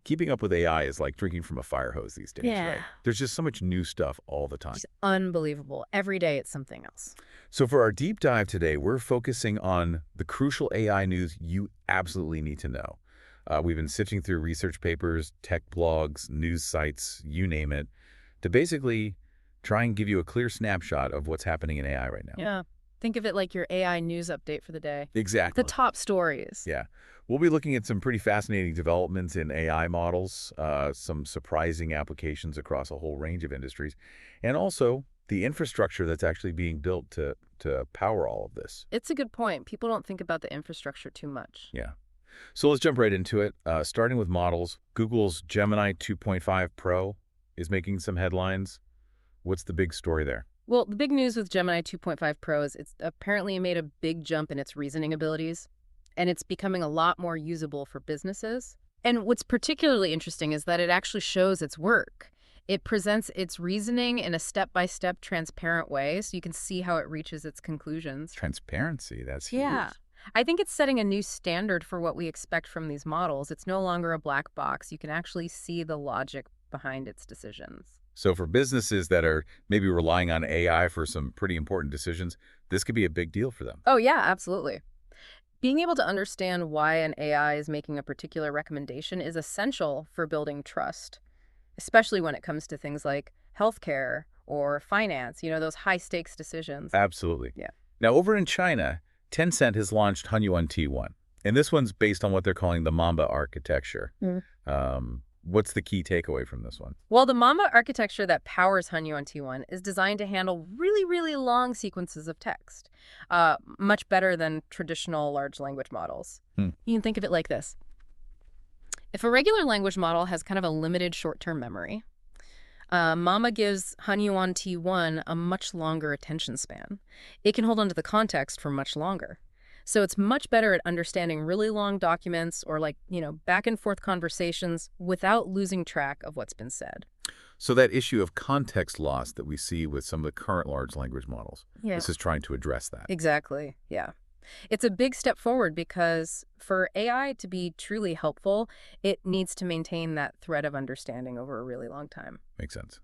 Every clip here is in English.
Keeping up with AI is like drinking from a fire hose these days, Yeah. right? There's just so much new stuff all the time. Just unbelievable. Every day it's something else. So for our deep dive today, we're focusing on the crucial AI news you absolutely need to know. We've been sifting through research papers, tech blogs, news sites, you name it, to basically try and give you a clear snapshot of what's happening in AI right now. Yeah. Think of it like your AI news update for the day. The Exactly. top stories. Yeah. We'll be looking at some pretty fascinating developments in AI models, some surprising applications across a whole range of industries, and also the infrastructure that's actually being built to power all of this. It's a good point. People don't think about the infrastructure too much. Yeah. So let's jump right into it. Starting with models, Google's Gemini 2.5 Pro is making some headlines. What's the big story there? Well, the big news with Gemini 2.5 Pro is it's apparently made a big jump in its reasoning abilities, and it's becoming a lot more usable for businesses. And what's particularly interesting is that it actually shows its work. It presents its reasoning in a step-by-step transparent way, so you can see how it reaches its conclusions. Transparency, that's huge. Yeah. I think it's setting a new standard for what we expect from these models. It's no longer a black box. You can actually see the logic behind its decisions. So for businesses that are maybe relying on AI for some pretty important decisions, this could be a big deal for them. Oh, yeah, absolutely. Being able to understand why an AI is making a particular recommendation is essential for building trust, especially when it comes to things like healthcare or finance, those high-stakes decisions. Absolutely. Yeah. Now, over in China, Tencent has launched Hunyuan T1, and this one's based on what they're calling the Mamba architecture. What's the key takeaway from this one? Well, the Mamba architecture that powers Hunyuan T1 is designed to handle really, really long sequences of text, much better than traditional large language models. You can think of it like this. If a regular language model has kind of a limited short-term memory, Mamba gives Hunyuan T1 a much longer attention span. It can hold onto the context for much longer. So it's much better at understanding really long documents or back and forth conversations without losing track of what's been said. So that issue of context loss that we see with some of the current large language models, Yeah. this is trying to address that. Exactly. Yeah. It's a big step forward because for AI to be truly helpful, it needs to maintain that thread of understanding over a really long time. Makes sense.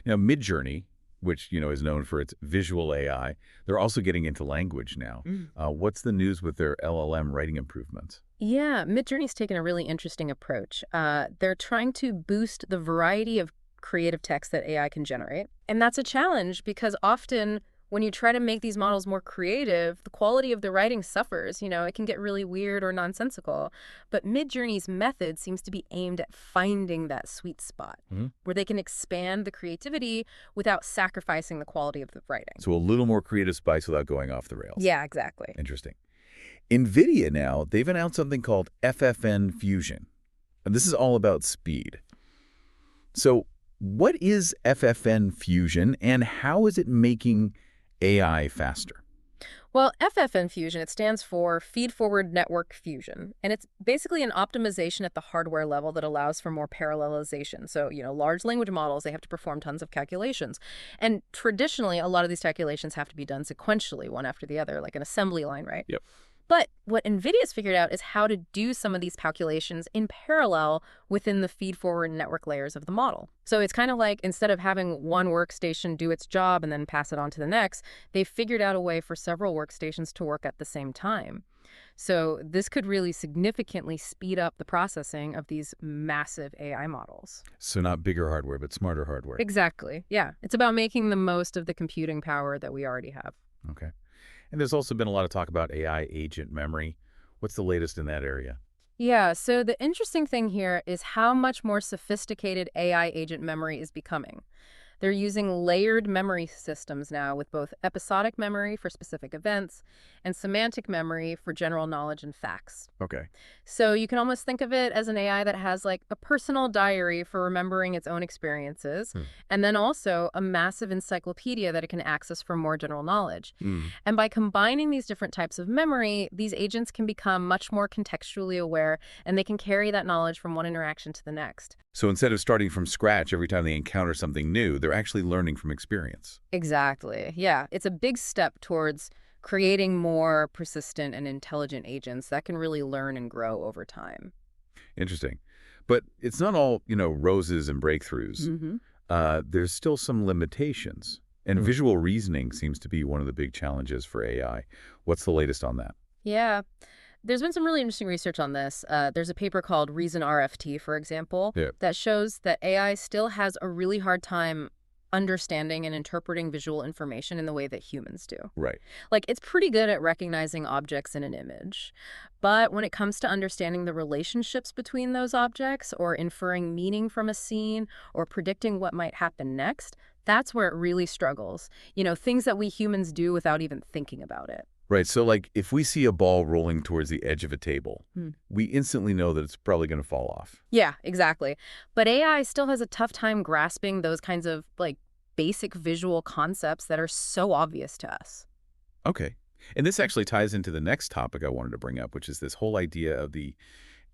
Now, Midjourney, which is known for its visual AI, they're also getting into language now. What's the news with their LLM writing improvements? Yeah, Midjourney's taken a really interesting approach. They're trying to boost the variety of creative text that AI can generate. And that's a challenge because often when you try to make these models more creative, the quality of the writing suffers. It can get really weird or nonsensical. But Midjourney's method seems to be aimed at finding that sweet spot where they can expand the creativity without sacrificing the quality of the writing. So a little more creative spice without going off the rails. Yeah, exactly. Interesting. NVIDIA now, they've announced something called FFN Fusion. And this is all about speed. So what is FFN Fusion and how is it making AI faster? Well, FFN Fusion, it stands for Feed Forward Network Fusion, and it's basically an optimization at the hardware level that allows for more parallelization. So, large language models, they have to perform tons of calculations. And traditionally, a lot of these calculations have to be done sequentially, one after the other, like an assembly line, right? Yep. But what NVIDIA's figured out is how to do some of these calculations in parallel within the feed-forward network layers of the model. So it's kind of like instead of having one workstation do its job and then pass it on to the next, they've figured out a way for several workstations to work at the same time. So this could really significantly speed up the processing of these massive AI models. So not bigger hardware, but smarter hardware. Exactly. Yeah. It's about making the most of the computing power that we already have. Okay. And there's also been a lot of talk about AI agent memory. What's the latest in that area? Yeah, so the interesting thing here is how much more sophisticated AI agent memory is becoming. They're using layered memory systems now with both episodic memory for specific events and semantic memory for general knowledge and facts. Okay. So you can almost think of it as an AI that has like a personal diary for remembering its own experiences, and then also a massive encyclopedia that it can access for more general knowledge. And by combining these different types of memory, these agents can become much more contextually aware, and they can carry that knowledge from one interaction to the next. So instead of starting from scratch every time they encounter something new, they're actually learning from experience. Exactly. Yeah, it's a big step towards creating more persistent and intelligent agents that can really learn and grow over time. Interesting. But it's not all, roses and breakthroughs. Mm-hmm. There's still some limitations. And visual reasoning seems to be one of the big challenges for AI. What's the latest on that? Yeah. There's been some really interesting research on this. There's a paper called Reason RFT, for example, Yeah. that shows that AI still has a really hard time understanding and interpreting visual information in the way that humans do. Right. Like, it's pretty good at recognizing objects in an image. But when it comes to understanding the relationships between those objects or inferring meaning from a scene or predicting what might happen next, that's where it really struggles. Things that we humans do without even thinking about it. Right. So, like, if we see a ball rolling towards the edge of a table, Hmm. we instantly know that it's probably going to fall off. Yeah, exactly. But AI still has a tough time grasping those kinds of, basic visual concepts that are so obvious to us. Okay. And this actually ties into the next topic I wanted to bring up, which is this whole idea of the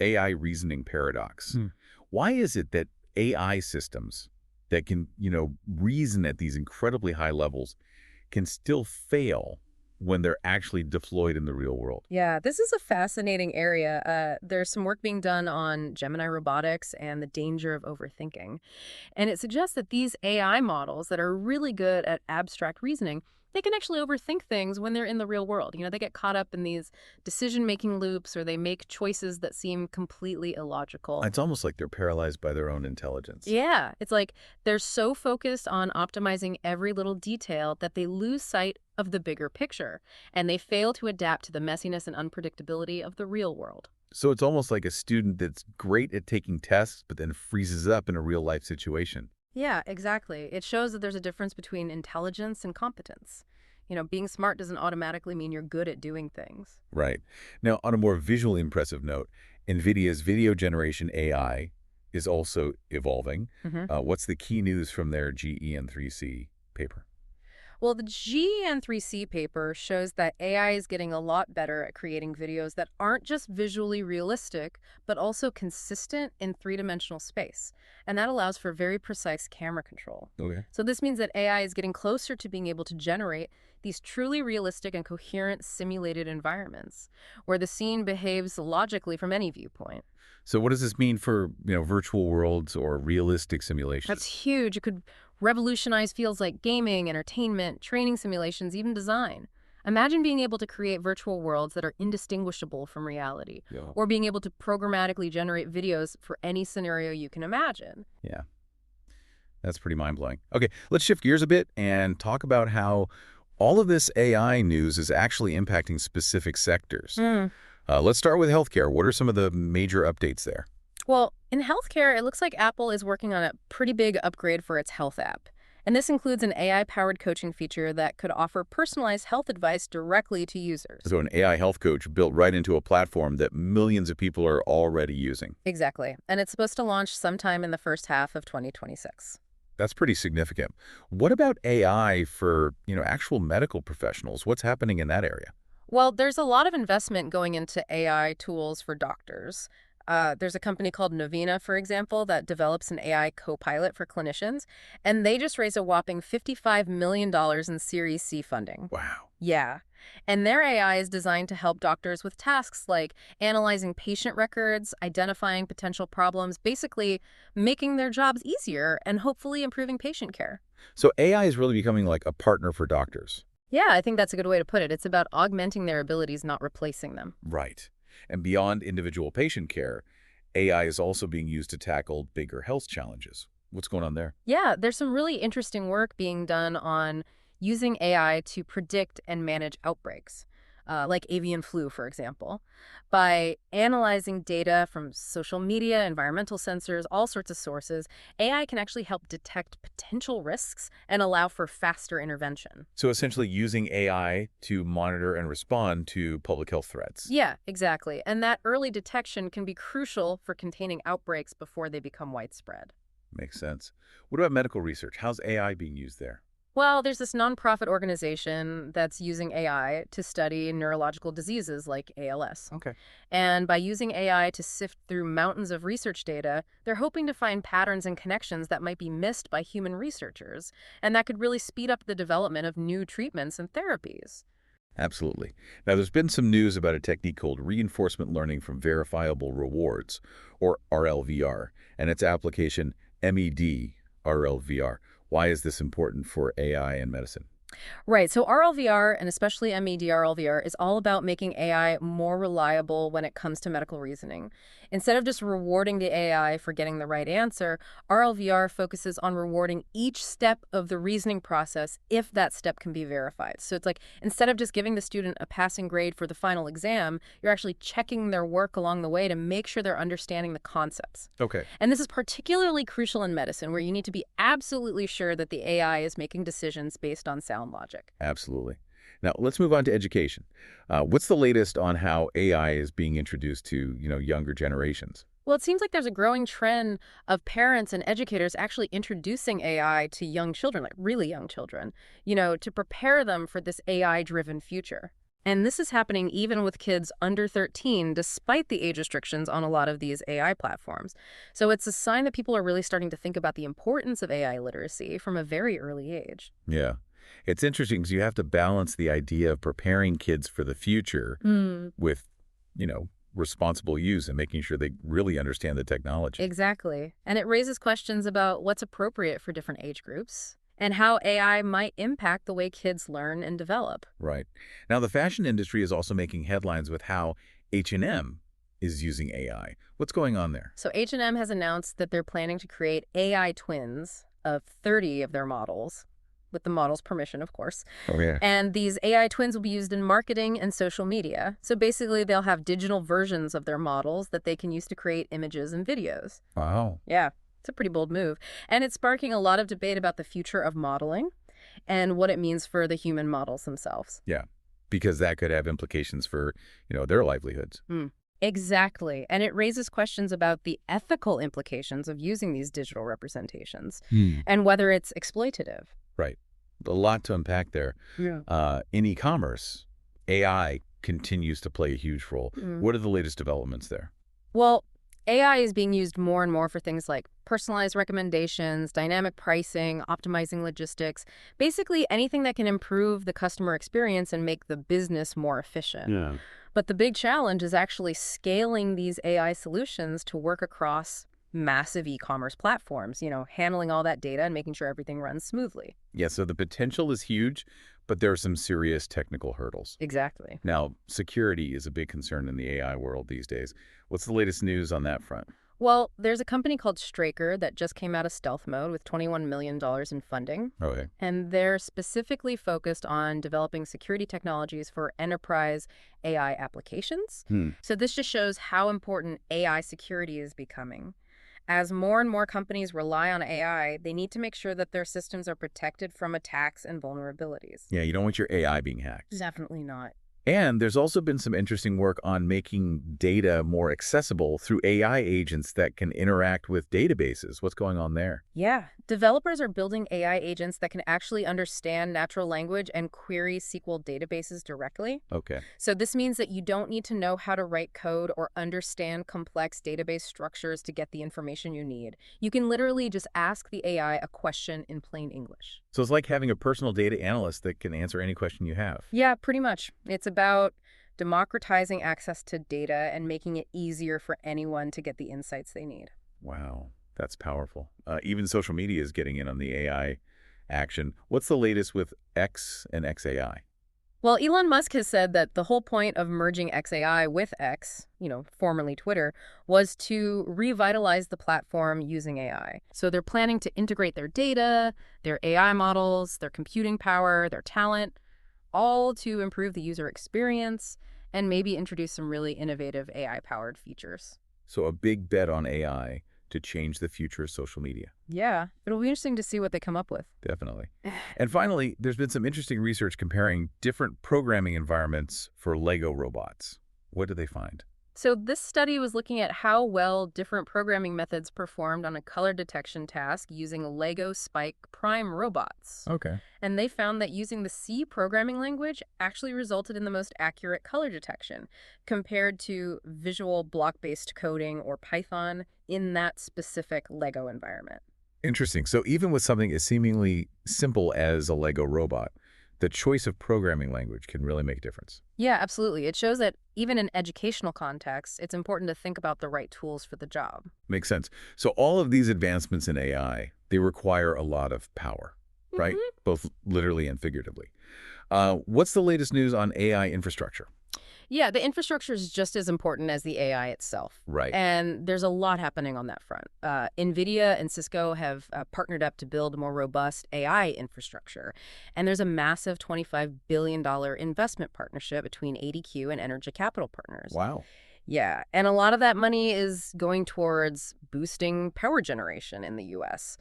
AI reasoning paradox. Why is it that AI systems that can, reason at these incredibly high levels can still fail when they're actually deployed in the real world? Yeah, this is a fascinating area. There's some work being done on Gemini robotics and the danger of overthinking. And it suggests that these AI models that are really good at abstract reasoning, they can actually overthink things when they're in the real world. They get caught up in these decision-making loops or they make choices that seem completely illogical. It's almost like they're paralyzed by their own intelligence. Yeah, it's like they're so focused on optimizing every little detail that they lose sight of the bigger picture, and they fail to adapt to the messiness and unpredictability of the real world. So it's almost like a student that's great at taking tests, but then freezes up in a real-life situation. Yeah, exactly. It shows that there's a difference between intelligence and competence. Being smart doesn't automatically mean you're good at doing things. Right. Now, on a more visually impressive note, NVIDIA's video generation AI is also evolving. Hmm. What's the key news from their GEN3C paper? Well, the GN3C paper shows that AI is getting a lot better at creating videos that aren't just visually realistic, but also consistent in three-dimensional space. And that allows for very precise camera control. Okay. So this means that AI is getting closer to being able to generate these truly realistic and coherent simulated environments, where the scene behaves logically from any viewpoint. So what does this mean for, virtual worlds or realistic simulations? That's huge. It could revolutionize fields like gaming, entertainment, training simulations, even design. Imagine being able to create virtual worlds that are indistinguishable from reality, Yeah. or being able to programmatically generate videos for any scenario you can imagine. Yeah. That's pretty mind-blowing. Okay, let's shift gears a bit and talk about how all of this AI news is actually impacting specific sectors. Let's start with healthcare. What are some of the major updates there? Well, in healthcare, it looks like Apple is working on a pretty big upgrade for its health app. And this includes an AI-powered coaching feature that could offer personalized health advice directly to users. So an AI health coach built right into a platform that millions of people are already using. Exactly. And it's supposed to launch sometime in the first half of 2026. That's pretty significant. What about AI for, actual medical professionals? What's happening in that area? Well, there's a lot of investment going into AI tools for doctors. There's a company called Novena, for example, that develops an AI co-pilot for clinicians, and they just raised a whopping $55 million in Series C funding. Wow. Yeah. And their AI is designed to help doctors with tasks like analyzing patient records, identifying potential problems, basically making their jobs easier and hopefully improving patient care. So AI is really becoming like a partner for doctors. Yeah, I think that's a good way to put it. It's about augmenting their abilities, not replacing them. Right. And beyond individual patient care, AI is also being used to tackle bigger health challenges. What's going on there? Yeah, there's some really interesting work being done on using AI to predict and manage outbreaks, like avian flu, for example. By analyzing data from social media, environmental sensors, all sorts of sources, AI can actually help detect potential risks and allow for faster intervention. So essentially using AI to monitor and respond to public health threats. Yeah, exactly. And that early detection can be crucial for containing outbreaks before they become widespread. Makes sense. What about medical research? How's AI being used there? Well, there's this nonprofit organization that's using AI to study neurological diseases like ALS. Okay. And by using AI to sift through mountains of research data, they're hoping to find patterns and connections that might be missed by human researchers, and that could really speed up the development of new treatments and therapies. Absolutely. Now, there's been some news about a technique called reinforcement learning from verifiable rewards, or RLVR, and its application MED RLVR. Why is this important for AI and medicine? Right. So RLVR, and especially MED-RLVR, is all about making AI more reliable when it comes to medical reasoning. Instead of just rewarding the AI for getting the right answer, RLVR focuses on rewarding each step of the reasoning process if that step can be verified. So it's like instead of just giving the student a passing grade for the final exam, you're actually checking their work along the way to make sure they're understanding the concepts. Okay. And this is particularly crucial in medicine, where you need to be absolutely sure that the AI is making decisions based on sound logic. Absolutely. Now, let's move on to education. What's the latest on how AI is being introduced to, younger generations? Well, it seems like there's a growing trend of parents and educators actually introducing AI to young children, like really young children, to prepare them for this AI-driven future. And this is happening even with kids under 13, despite the age restrictions on a lot of these AI platforms. So it's a sign that people are really starting to think about the importance of AI literacy from a very early age. Yeah. It's interesting because you have to balance the idea of preparing kids for the future with, responsible use and making sure they really understand the technology. Exactly. And it raises questions about what's appropriate for different age groups and how AI might impact the way kids learn and develop. Right. Now, the fashion industry is also making headlines with how H&M is using AI. What's going on there? So H&M has announced that they're planning to create AI twins of 30 of their models, with the model's permission, of course. Oh, yeah. And these AI twins will be used in marketing and social media. So basically, they'll have digital versions of their models that they can use to create images and videos. Wow. Yeah, it's a pretty bold move. And it's sparking a lot of debate about the future of modeling and what it means for the human models themselves. Yeah, because that could have implications for, their livelihoods. Exactly. And it raises questions about the ethical implications of using these digital representations and whether it's exploitative. Right. A lot to unpack there. Yeah. In e-commerce, AI continues to play a huge role. What are the latest developments there? Well, AI is being used more and more for things like personalized recommendations, dynamic pricing, optimizing logistics, basically anything that can improve the customer experience and make the business more efficient. Yeah. But the big challenge is actually scaling these AI solutions to work across massive e-commerce platforms, handling all that data and making sure everything runs smoothly. Yeah, so the potential is huge, but there are some serious technical hurdles. Exactly. Now, security is a big concern in the AI world these days. What's the latest news on that front? Well, there's a company called Straker that just came out of stealth mode with $21 million in funding. Okay. And they're specifically focused on developing security technologies for enterprise AI applications. So this just shows how important AI security is becoming. As more and more companies rely on AI, they need to make sure that their systems are protected from attacks and vulnerabilities. Yeah, you don't want your AI being hacked. Definitely not. And there's also been some interesting work on making data more accessible through AI agents that can interact with databases. What's going on there? Yeah, developers are building AI agents that can actually understand natural language and query SQL databases directly. Okay. So this means that you don't need to know how to write code or understand complex database structures to get the information you need. You can literally just ask the AI a question in plain English. So it's like having a personal data analyst that can answer any question you have. Yeah, pretty much. It's about democratizing access to data and making it easier for anyone to get the insights they need. Wow, that's powerful. Even social media is getting in on the AI action. What's the latest with X and XAI? Well, Elon Musk has said that the whole point of merging XAI with X, formerly Twitter, was to revitalize the platform using AI. So they're planning to integrate their data, their AI models, their computing power, their talent, all to improve the user experience and maybe introduce some really innovative AI-powered features. So a big bet on AI to change the future of social media. Yeah, it'll be interesting to see what they come up with. Definitely. And finally, there's been some interesting research comparing different programming environments for Lego robots. What did they find? So this study was looking at how well different programming methods performed on a color detection task using Lego Spike Prime robots. Okay. And they found that using the C programming language actually resulted in the most accurate color detection compared to visual block-based coding or Python in that specific Lego environment. Interesting. So even with something as seemingly simple as a Lego robot, The choice of programming language can really make a difference. Yeah, absolutely. It shows that even in educational contexts, it's important to think about the right tools for the job. Makes sense. So all of these advancements in AI, they require a lot of power, right? hmm Both literally and figuratively. What's the latest news on AI infrastructure? Yeah, the infrastructure is just as important as the AI itself. Right. And there's a lot happening on that front. NVIDIA and Cisco have partnered up to build a more robust AI infrastructure. And there's a massive $25 billion investment partnership between ADQ and Energy Capital Partners. Wow. Yeah, and a lot of that money is going towards boosting power generation in the U.S.,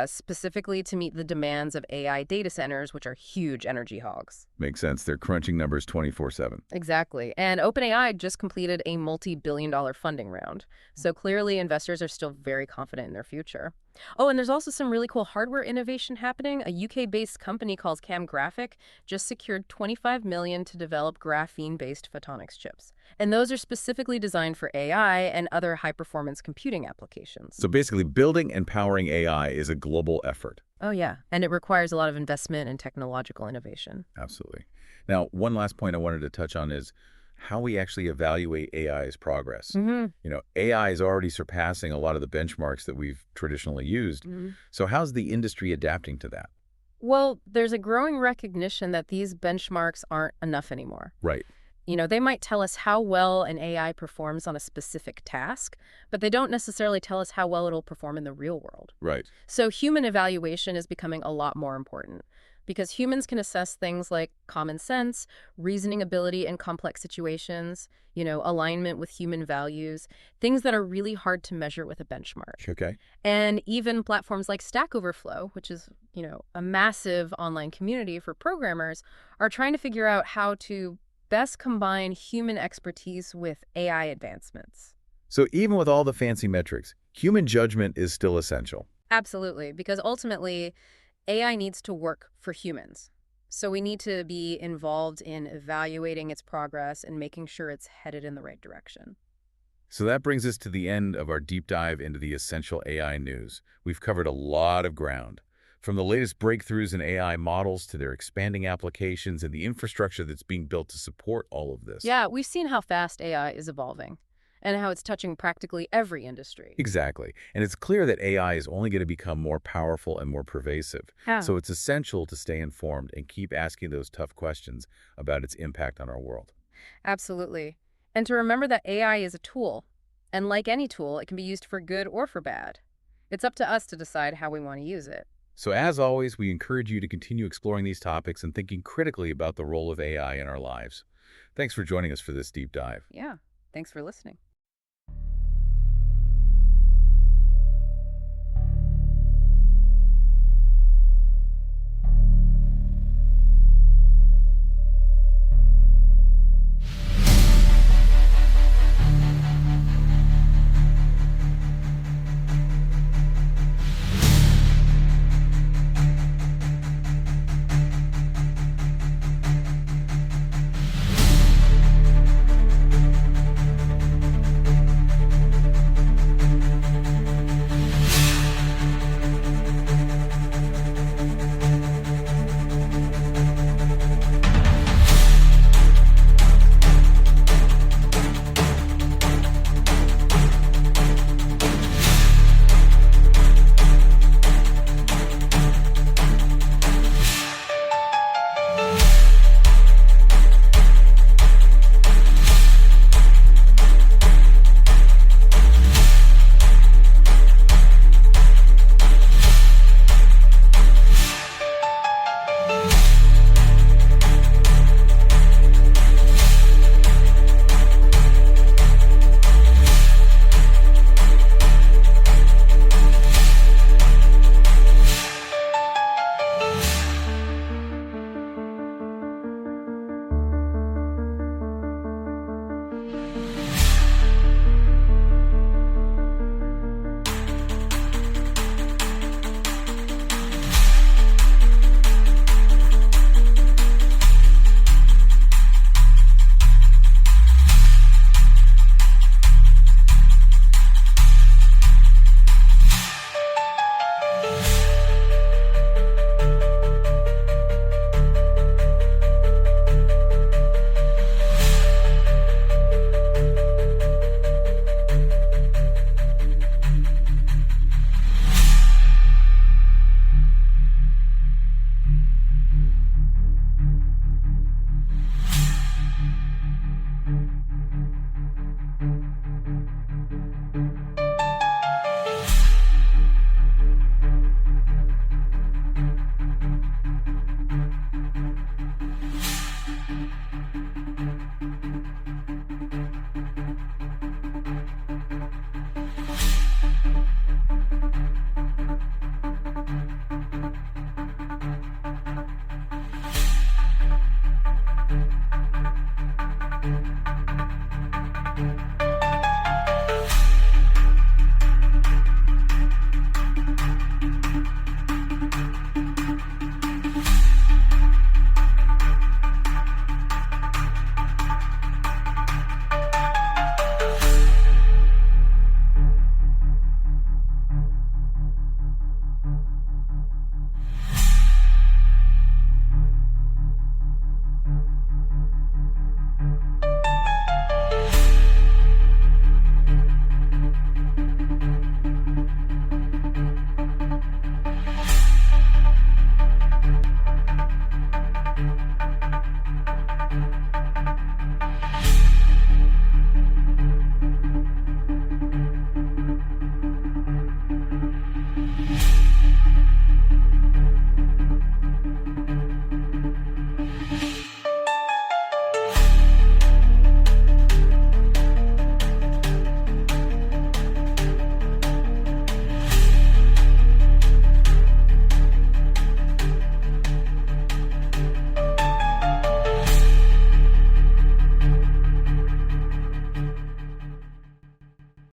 specifically to meet the demands of AI data centers, which are huge energy hogs. Makes sense. They're crunching numbers 24/7. Exactly. And OpenAI just completed a multi-billion-dollar funding round. So clearly investors are still very confident in their future. Oh, and there's also some really cool hardware innovation happening. A UK-based company called Cam Graphic just secured $25 million to develop graphene-based photonics chips. And those are specifically designed for AI and other high-performance computing applications. So basically, building and powering AI is a global effort. Oh, yeah. And it requires a lot of investment and technological innovation. Absolutely. Now, one last point I wanted to touch on is how we actually evaluate AI's progress. AI is already surpassing a lot of the benchmarks that we've traditionally used. So how's the industry adapting to that? Well, there's a growing recognition that these benchmarks aren't enough anymore. Right. They might tell us how well an AI performs on a specific task, but they don't necessarily tell us how well it'll perform in the real world. Right. So human evaluation is becoming a lot more important because humans can assess things like common sense, reasoning ability in complex situations, alignment with human values, things that are really hard to measure with a benchmark. Okay. And even platforms like Stack Overflow, which is, a massive online community for programmers, are trying to figure out how to best combine human expertise with AI advancements. So even with all the fancy metrics, human judgment is still essential. Absolutely, because ultimately, AI needs to work for humans. So we need to be involved in evaluating its progress and making sure it's headed in the right direction. So that brings us to the end of our deep dive into the essential AI news. We've covered a lot of ground, from the latest breakthroughs in AI models to their expanding applications and the infrastructure that's being built to support all of this. Yeah, we've seen how fast AI is evolving and how it's touching practically every industry. Exactly. And it's clear that AI is only going to become more powerful and more pervasive. Yeah. So it's essential to stay informed and keep asking those tough questions about its impact on our world. Absolutely. And to remember that AI is a tool, and like any tool, it can be used for good or for bad. It's up to us to decide how we want to use it. So as always, we encourage you to continue exploring these topics and thinking critically about the role of AI in our lives. Thanks for joining us for this deep dive. Yeah. Thanks for listening.